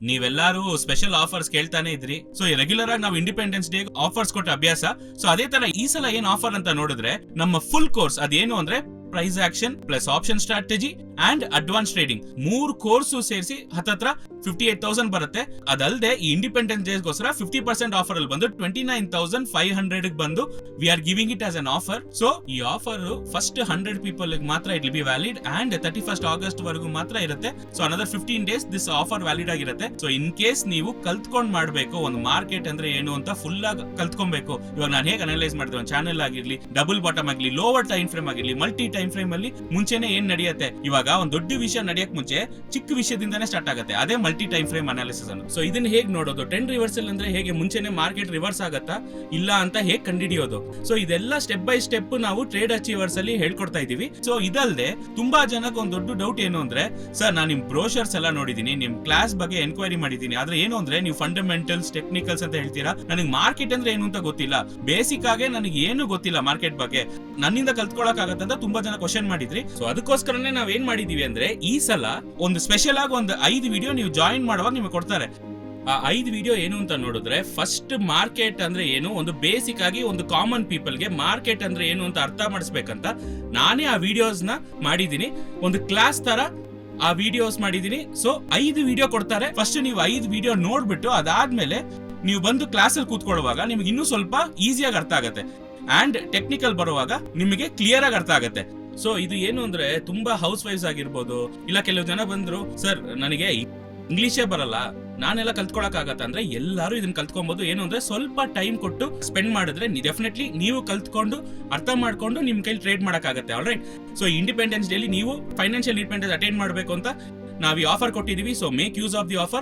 ನೀವೆಲ್ಲರೂ special offers ಕೇಳ್ತಾನೆ ಇದ್ರಿ. ಸೊ ರೆಗ್ಯುಲರ್ ಆಗಿ ನಾವು ಇಂಡಿಪೆಂಡೆನ್ಸ್ ಡೇ ಆಫರ್ಸ್ ಕೊಟ್ಟ ಅಭ್ಯಾಸ. ಸೊ ಅದೇ ತರ ಈ ಸಲ ಏನ್ ಆಫರ್ ಅಂತ ನೋಡಿದ್ರೆ, ನಮ್ಮ ಫುಲ್ ಕೋರ್ಸ್ ಅದೇನು ಅಂದ್ರೆ price action plus option strategy and advance trading 3 course ಸೇರಿಸಿ ಹತ್ತತ್ರ 58,000 ಬರುತ್ತೆ. ಅದಲ್ಲದೆ ಈ ಇಂಡಿಪೆಂಡೆನ್ಸ್ ಡೇಗೋಸ್ಕರ 50% ಆಫರ್ ಅಲ್ಲಿ ಬಂದು 29,500 ಬಂದು we are giving it as an offer. So ಈ ಆಫರ್ ಫಸ್ಟ್ 100 ಪೀಪಲ್ ಮಾತ್ರ it will be valid and 31st August ವರೆಗೂ ಮಾತ್ರ ಇರುತ್ತೆ. So another 15 days this offer valid ಆಗಿರುತ್ತೆ. ಸೊ ಇನ್ ಕೇಸ್ ನೀವು ಕಲ್ತ್ಕೊಂಡ್ ಮಾಡ್ಬೇಕು, ಒಂದು ಮಾರ್ಕೆಟ್ ಅಂದ್ರೆ ಏನು ಅಂತ ಫುಲ್ ಆಗಿ ಕಲ್ತ್ಕೊಬೇಕು. ಇವಾಗ ನಾನು ಹೇಗೆ ಅನಲೈಸ್ ಮಾಡಿದ್ರೆ ಒಂದು ಚಾನೆಲ್ ಆಗಿರ್ಲಿ, ಡಬಲ್ ಬಾಟಮ್ ಆಗಿರ್ಲಿ, ಲೋವರ್ ಟೈಮ್ ಫ್ರೇಮ್ ಆಗಿರ್ಲಿ, ಮಲ್ಟಿ ಟೈಮ್ ಫ್ರೇಮ್ ಅಲ್ಲಿ ಮುಂಚೆನೆ ಏನ್ ನಡೆಯುತ್ತೆ, ಇವಾಗ ಒಂದು ದೊಡ್ಡ ವಿಷಯ ನಡೆಯಕ್ ಮುಂಚೆ ಚಿಕ್ಕ ವಿಷಯದಿಂದಾನೇ ಸ್ಟಾರ್ಟ್ ಆಗುತ್ತೆ. ಅದೇ ಮಲ್ಟಿ ಟೈಮ್ ಫ್ರೇಮ್ ಅನಾಲಿಸಿಸ್ ಅನ್ನು. ಸೊ ಇದನ್ನ ಹೇಗೆ ನೋಡೋದು, ಟ್ರೆಂಡ್ ರಿವರ್ಸಲ್ ಅಂದ್ರೆ ಹೇಗೆ ಮುಂಚೆನೆ ಮಾರ್ಕೆಟ್ ರಿವರ್ಸ್ ಆಗತ್ತಾ ಇಲ್ಲ ಅಂತ ಹೇಗೆ ಕಂಡುಹಿಡಿಯೋದು. ಸೊ ಇದೆಲ್ಲ ಸ್ಟೆಪ್ ಬೈ ಸ್ಟೆಪ್ ನಾವು ಟ್ರೇಡ್ ಅಚೀವರ್ಸ್ ಅಲ್ಲಿ ಹೇಳ್ಕೊಡ್ತಾ ಇದೀವಿ. ಸೊ ಇದಲ್ಲದೆ ತುಂಬಾ ಜನಕ್ಕೆ ಒಂದು ದೊಡ್ಡ ಡೌಟ್ ಏನು ಅಂದ್ರೆ, ಸರ್ ನಾನು ನಿಮ್ ಬ್ರೋಷರ್ಸ್ ಎಲ್ಲ ನೋಡಿದೀನಿ, ನಿಮ್ ಕ್ಲಾಸ್ ಬಗ್ಗೆ ಎನ್ಕ್ವೈರಿ ಮಾಡಿದೀನಿ, ಆದ್ರೆ ಏನು ಅಂದ್ರೆ ನೀವು ಫಂಡಮೆಂಟಲ್ಸ್ ಟೆಕ್ನಿಕಲ್ಸ್ ಅಂತ ಹೇಳ್ತೀರಾ, ನನಗೆ ಮಾರ್ಕೆಟ್ ಅಂದ್ರೆ ಏನು ಅಂತ ಗೊತ್ತಿಲ್ಲ, ಬೇಸಿಕ್ ಆಗಿ ನನಗೆ ಏನು ಗೊತ್ತಿಲ್ಲ ಮಾರ್ಕೆಟ್ ಬಗ್ಗೆ, ನನ್ನಿಂದ ಕಲ್ತ್ಕೊಳಕ್ ಆಗತ್ತೆ ಅಂತ ತುಂಬಾ ಜನ ಕ್ವಶನ್ ಮಾಡಿದ್ರಿ. ಸೊ ಅದಕ್ಕೋಸ್ಕರನೇ ನಾವ್ ಏನ್ ಮಾಡಿದೀವಿ ಅಂದ್ರೆ ಈ ಸಲ ಒಂದು ಸ್ಪೆಷಲ್ ಆಗಿ ಒಂದು 5 ವಿಡಿಯೋ ನೀವು ಜಾಯಿನ್ ಮಾಡುವಾಗ ನಿಮಗೆ ಕೊಡ್ತಾರೆ. ಆ 5 ವಿಡಿಯೋ ಏನು ಅಂತ ನೋಡಿದ್ರೆ, ಫಸ್ಟ್ ಮಾರ್ಕೆಟ್ ಅಂದ್ರೆ ಏನು, ಒಂದು ಬೇಸಿಕ್ ಆಗಿ ಒಂದು ಕಾಮನ್ ಪೀಪಲ್ಗೆ ಮಾರ್ಕೆಟ್ ಅಂದ್ರೆ ಏನು ಅಂತ ಅರ್ಥ ಮಾಡಿಸ್ಬೇಕಂತ ನಾನೇ ಆ ವಿಡಿಯೋಸ್ ನ ಮಾಡಿದೀನಿ, ಒಂದು ಕ್ಲಾಸ್ ತರ ಆ ವಿಡಿಯೋಸ್ ಮಾಡಿದೀನಿ. ಸೊ 5 ವಿಡಿಯೋ ಕೊಡ್ತಾರೆ. ಫಸ್ಟ್ ನೀವು 5 ವಿಡಿಯೋ ನೋಡ್ಬಿಟ್ಟು ಅದಾದ್ಮೇಲೆ ನೀವು ಬಂದು ಕ್ಲಾಸ್ ಅಲ್ಲಿ ಕೂತ್ಕೊಳ್ಳುವಾಗ ನಿಮ್ಗೆ ಇನ್ನೂ ಸ್ವಲ್ಪ ಈಸಿಯಾಗಿ ಅರ್ಥ ಆಗುತ್ತೆ ಅಂಡ್ ಟೆಕ್ನಿಕಲ್ ಬರುವಾಗ ನಿಮಗೆ ಕ್ಲಿಯರ್ ಆಗಿ ಅರ್ಥ ಆಗುತ್ತೆ. ಸೊ ಇದು ಏನು ಅಂದ್ರೆ ತುಂಬಾ ಹೌಸ್ ವೈಫ್ಸ್ ಆಗಿರ್ಬೋದು, ಇಲ್ಲ ಕೆಲವು ಜನ ಬಂದ್ರು, ಸರ್ ನನಗೆ ಇಂಗ್ಲಿಷೇ ಬರಲ್ಲ, ನಾನೆಲ್ಲ ಕಲ್ತ್ಕೊಳಕ್ ಆಗತ್ತ ಅಂದ್ರೆ ಎಲ್ಲರೂ ಇದನ್ನ ಕಲ್ತ್ಕೊಬಹುದು. ಏನು ಅಂದ್ರೆ ಸ್ವಲ್ಪ ಟೈಮ್ ಕೊಟ್ಟು ಸ್ಪೆಂಡ್ ಮಾಡಿದ್ರೆ ಡೆಫಿನೆಟ್ಲಿ ನೀವು ಕಲ್ತ್ಕೊಂಡು ಅರ್ಥ ಮಾಡ್ಕೊಂಡು ನಿಮ್ ಕೈಲಿ ಟ್ರೇಡ್ ಮಾಡಕ್ ಆಗತ್ತೆ. ಆಲ್ರೈಟ್. ಸೊ ಇಂಡಿಪೆಂಡೆನ್ಸ್ ಡೇಲಿ ನೀವು ಫೈನಾನ್ಷಿಯಲ್ ಇಂಡಿಪೆಂಡೆನ್ಸ್ ಅಟೈನ್ ಮಾಡಬೇಕು ಅಂತ ನಾವು ಈ ಆಫರ್ ಕೊಟ್ಟಿದೀವಿ. So make use of the offer.